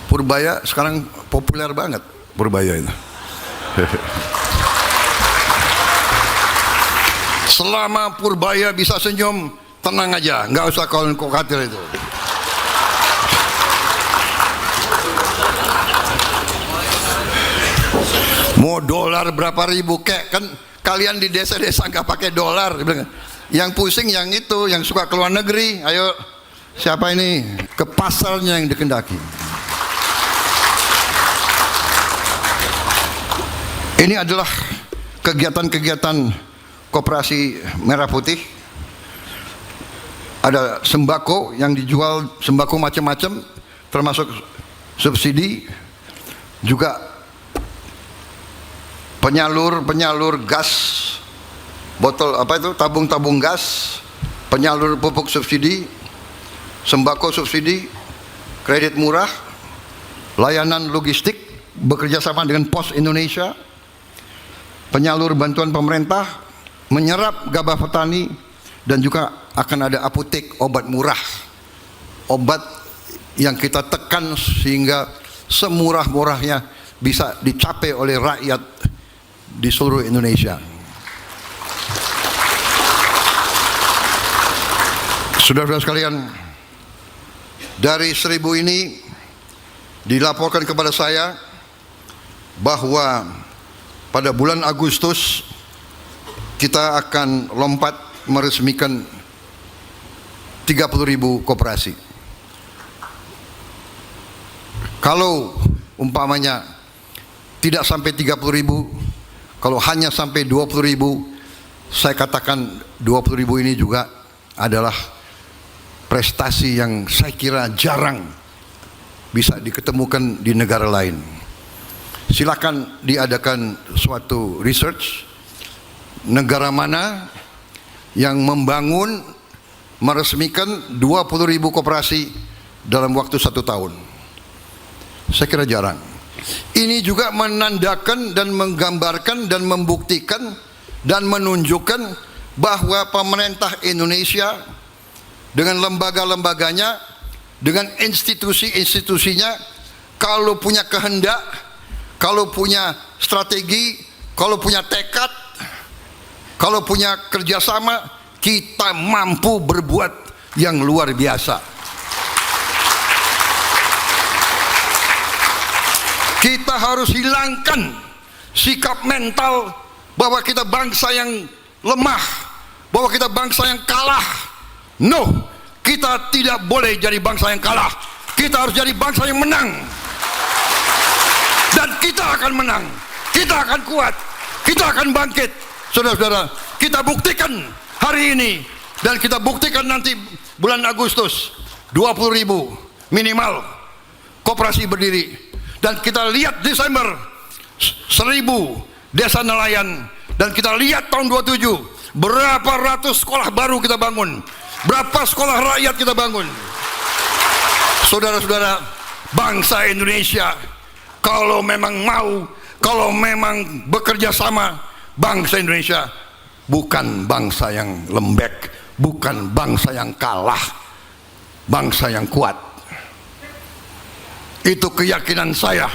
Purbaya sekarang populer banget, Purbaya itu. Selama Purbaya bisa senyum, tenang aja, nggak usah khawatir itu. Mau dolar berapa ribu kek, kan kalian di desa-desa nggak pakai dolar. Yang pusing yang itu, yang suka keluar negeri. Ayo, siapa ini? Ke pasarnya yang dikendaki. Ini adalah kegiatan-kegiatan Koperasi Merah Putih. Ada sembako yang dijual, sembako macam-macam, termasuk subsidi, juga penyalur gas, botol apa itu, tabung-tabung gas, penyalur pupuk subsidi, sembako subsidi, kredit murah, layanan logistik bekerja sama dengan Pos Indonesia, penyalur bantuan pemerintah, menyerap gabah petani, dan juga akan ada apotek obat murah, obat yang kita tekan sehingga semurah-murahnya bisa dicapai oleh rakyat di seluruh Indonesia. Saudara-saudara sekalian, dari 1.000 ini dilaporkan kepada saya bahwa pada bulan Agustus kita akan lompat meresmikan 30.000 koperasi. Kalau umpamanya tidak sampai 30.000, kalau hanya sampai 20.000, saya katakan 20.000 ini juga adalah prestasi yang saya kira jarang bisa diketemukan di negara lain. Silakan diadakan suatu research, negara mana yang membangun, meresmikan 20.000 koperasi dalam waktu 1 tahun. Saya kira jarang. Ini juga menandakan dan menggambarkan dan membuktikan dan menunjukkan bahwa pemerintah Indonesia dengan lembaga-lembaganya, dengan institusi-institusinya, kalau punya kehendak, kalau punya strategi, kalau punya tekad, kalau punya kerjasama, kita mampu berbuat yang luar biasa. Kita harus hilangkan sikap mental bahwa kita bangsa yang lemah, bahwa kita bangsa yang kalah. No, kita tidak boleh jadi bangsa yang kalah. Kita harus jadi bangsa yang menang. Dan kita akan menang. Kita akan kuat. Kita akan bangkit. Saudara-saudara, kita buktikan hari ini dan kita buktikan nanti bulan Agustus, 20.000 minimal koperasi berdiri, dan kita lihat Desember 1.000 desa nelayan, dan kita lihat tahun 27 berapa ratus sekolah baru kita bangun, berapa sekolah rakyat kita bangun. Saudara-saudara, bangsa Indonesia kalau memang mau, kalau memang bekerja sama, bangsa Indonesia bukan bangsa yang lembek, bukan bangsa yang kalah, bangsa yang kuat. Itu keyakinan saya.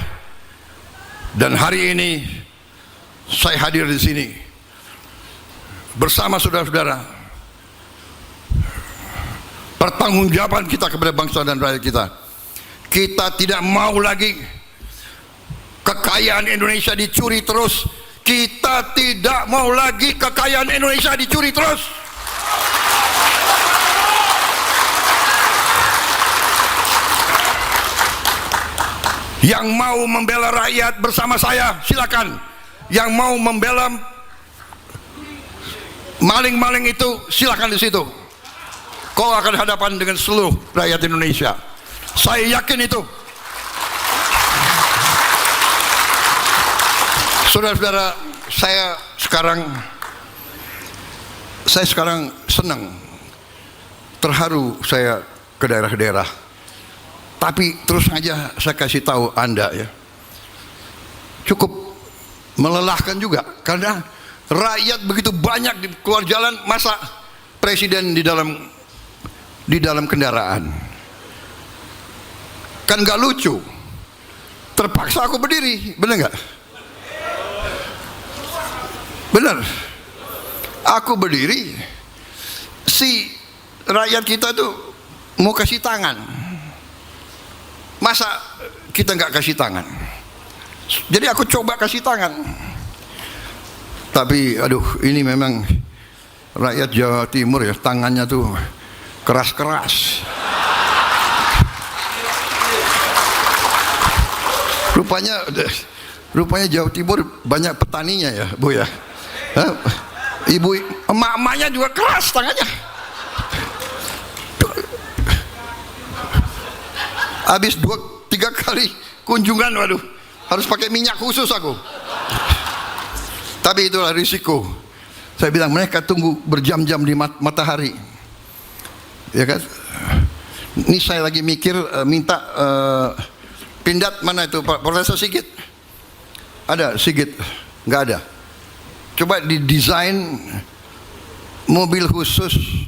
Dan hari ini saya hadir di sini bersama saudara-saudara. Pertanggungjawaban kita kepada bangsa dan rakyat kita. Kita tidak mau lagi kekayaan Indonesia dicuri terus. Kita tidak mau lagi kekayaan Indonesia dicuri terus. Yang mau membela rakyat bersama saya, silakan. Yang mau membela maling-maling itu, silakan di situ. Kau akan hadapan dengan seluruh rakyat Indonesia. Saya yakin itu. Saudara-saudara, saya sekarang senang, terharu saya ke daerah-daerah. Tapi terus aja saya kasih tahu Anda ya, cukup melelahkan juga karena rakyat begitu banyak keluar jalan, masa presiden di dalam kendaraan. Kan nggak lucu. Terpaksa aku berdiri, bener nggak? Bener. Aku berdiri, si rakyat kita tuh mau kasih tangan. Masa kita nggak kasih tangan? Jadi aku coba kasih tangan. Tapi aduh, ini memang rakyat Jawa Timur ya, tangannya tuh keras-keras. Rupanya Jawa Timur banyak petaninya ya, Bu ya. Ibu, emak-emaknya juga keras tangannya. Habis 2-3 kali kunjungan, waduh, harus pakai minyak khusus aku. Tapi itulah risiko. Saya bilang mereka tunggu berjam-jam di matahari, ya kan? Ini saya lagi mikir minta Pindad mana itu Pak Profesor Sigit? Ada Sigit? Nggak ada. Coba didesain mobil khusus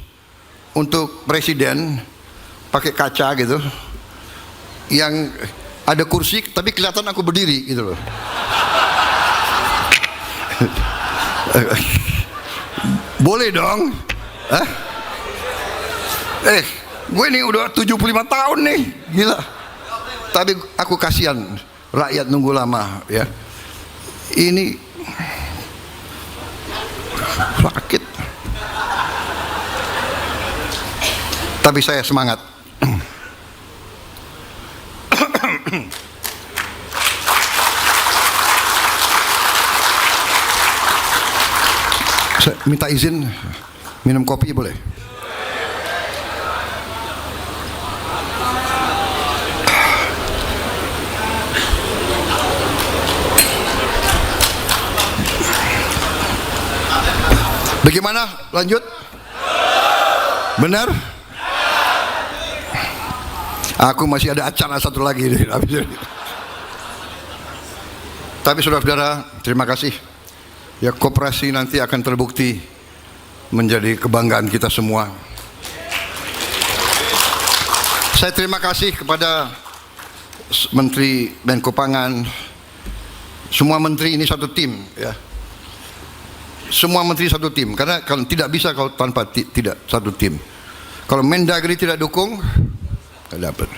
untuk presiden pakai kaca gitu, yang ada kursi tapi kelihatan aku berdiri gitu loh. Boleh dong? Hah? Gue ini udah 75 tahun nih, gila. Tapi aku kasihan rakyat nunggu lama ya. Ini sakit. Tapi saya semangat. Saya minta izin minum kopi boleh? Bagaimana? Lanjut? Benar? Aku masih ada acara satu lagi. Tapi saudara-saudara, terima kasih. Ya, koperasi nanti akan terbukti menjadi kebanggaan kita semua. Saya terima kasih kepada Menteri Menko Pangan. Semua menteri ini satu tim ya. Semua menteri satu tim, karena kalau tidak bisa kalau tanpa tidak satu tim. Kalau Mendagri tidak dukung, nggak dapat.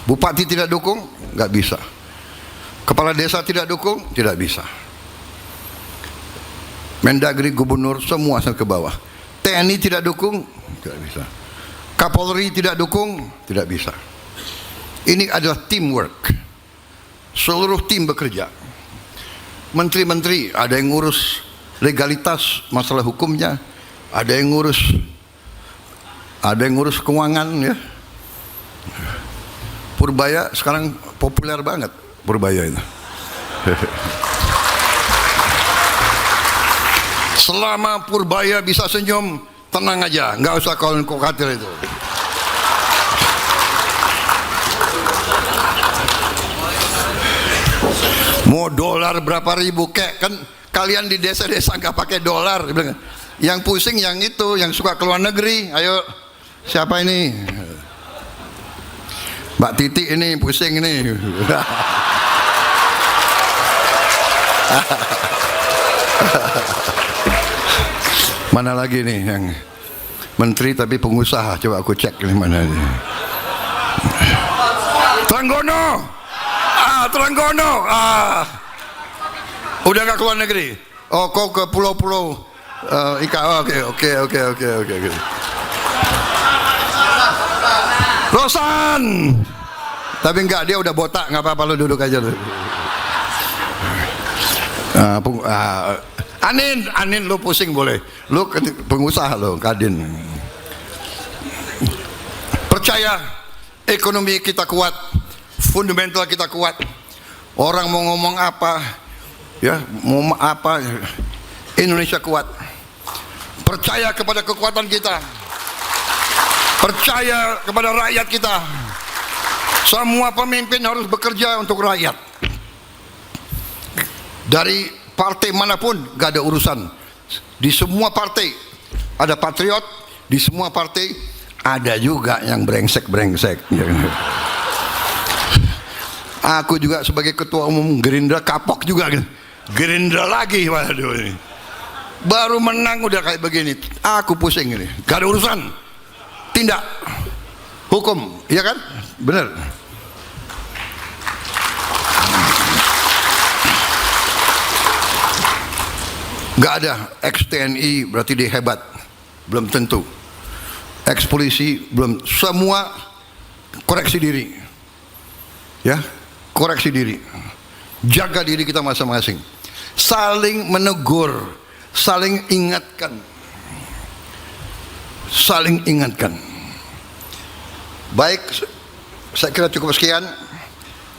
Bupati tidak dukung, nggak bisa. Kepala desa tidak dukung, tidak bisa. Mendagri, gubernur, semua sampai ke bawah. TNI tidak dukung, tidak bisa. Kapolri tidak dukung, tidak bisa. Ini adalah teamwork. Seluruh tim bekerja. Menteri-menteri ada yang ngurus legalitas masalah hukumnya, ada yang ngurus keuangan ya. Purbaya sekarang populer banget, Purbaya itu. Selama Purbaya bisa senyum, tenang aja, nggak usah khawatir itu. Mau dolar berapa ribu kek, kan kalian di desa-desa nggak pakai dolar. Yang pusing yang itu, yang suka keluar negeri. Ayo, siapa ini? Mbak Titi ini pusing ini. Mana lagi nih yang menteri tapi pengusaha? Coba aku cek ini mana ini. Trenggono. Trenggono, udah nggak keluar negeri? Oh, kok ke pulau-pulau ikan? Oke. Rosan, tapi enggak, dia udah botak, nggak apa-apa, lu duduk aja lu. Anin, lu pusing boleh, lu pengusaha lo, Kadin. Percaya ekonomi kita kuat, fundamental kita kuat. Orang mau ngomong apa ya, mau apa, Indonesia kuat. Percaya kepada kekuatan kita, percaya kepada rakyat kita. Semua pemimpin harus bekerja untuk rakyat. Dari partai manapun gak ada urusan. Di semua partai ada patriot, di semua partai ada juga yang brengsek-brengsek. Aku juga sebagai ketua umum Gerindra kapok juga. Gerindra lagi, waduh ini. Baru menang udah kayak begini. Aku pusing ini. Gak ada urusan. Tindak hukum, iya kan? Bener. Gak ada ex TNI berarti dia hebat. Belum tentu. Ex polisi belum. Semua koreksi diri. Ya, koreksi diri. Jaga diri kita masing-masing. Saling menegur, saling ingatkan. Saling ingatkan. Baik, saya kira cukup sekian.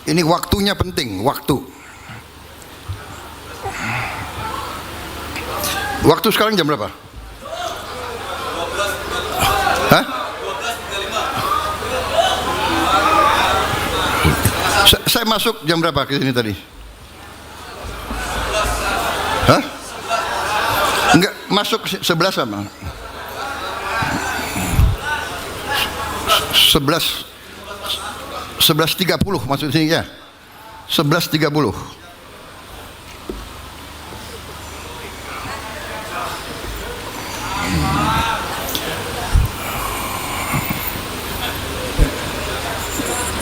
Ini waktunya penting, waktu. Waktu sekarang jam berapa? Hah? Saya masuk jam berapa ke sini tadi? Hah? Enggak, masuk 11 sama. 11.30 masuk sini ya. 11.30.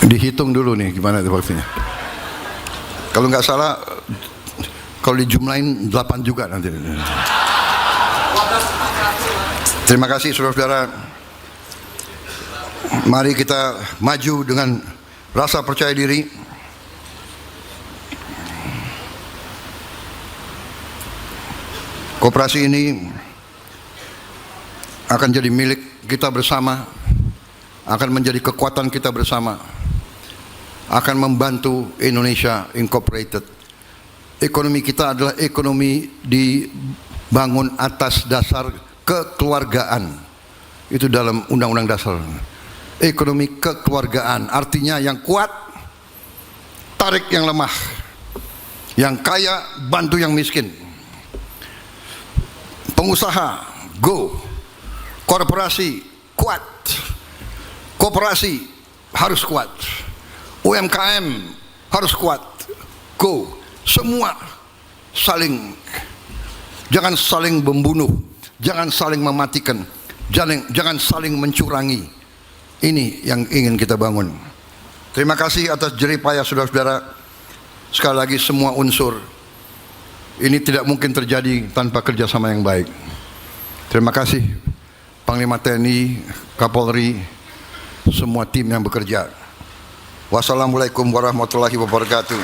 Dihitung dulu nih gimana itu waktunya. Kalau nggak salah, kalau dijumlahin 8 juga nanti. Terima kasih saudara-saudara. Mari kita maju dengan rasa percaya diri. Koperasi ini akan jadi milik kita bersama, akan menjadi kekuatan kita bersama, akan membantu Indonesia Incorporated. Ekonomi kita adalah ekonomi dibangun atas dasar kekeluargaan. Itu dalam Undang-Undang Dasar. Ekonomi kekeluargaan artinya yang kuat tarik yang lemah, yang kaya bantu yang miskin, pengusaha go, korporasi kuat, koperasi harus kuat, UMKM harus kuat, go, semua saling, jangan saling membunuh, jangan saling mematikan, jangan saling mencurangi. Ini yang ingin kita bangun. Terima kasih atas jerih payah saudara-saudara. Sekali lagi semua unsur ini tidak mungkin terjadi tanpa kerjasama yang baik. Terima kasih Panglima TNI, Kapolri, semua tim yang bekerja. Wassalamualaikum warahmatullahi wabarakatuh.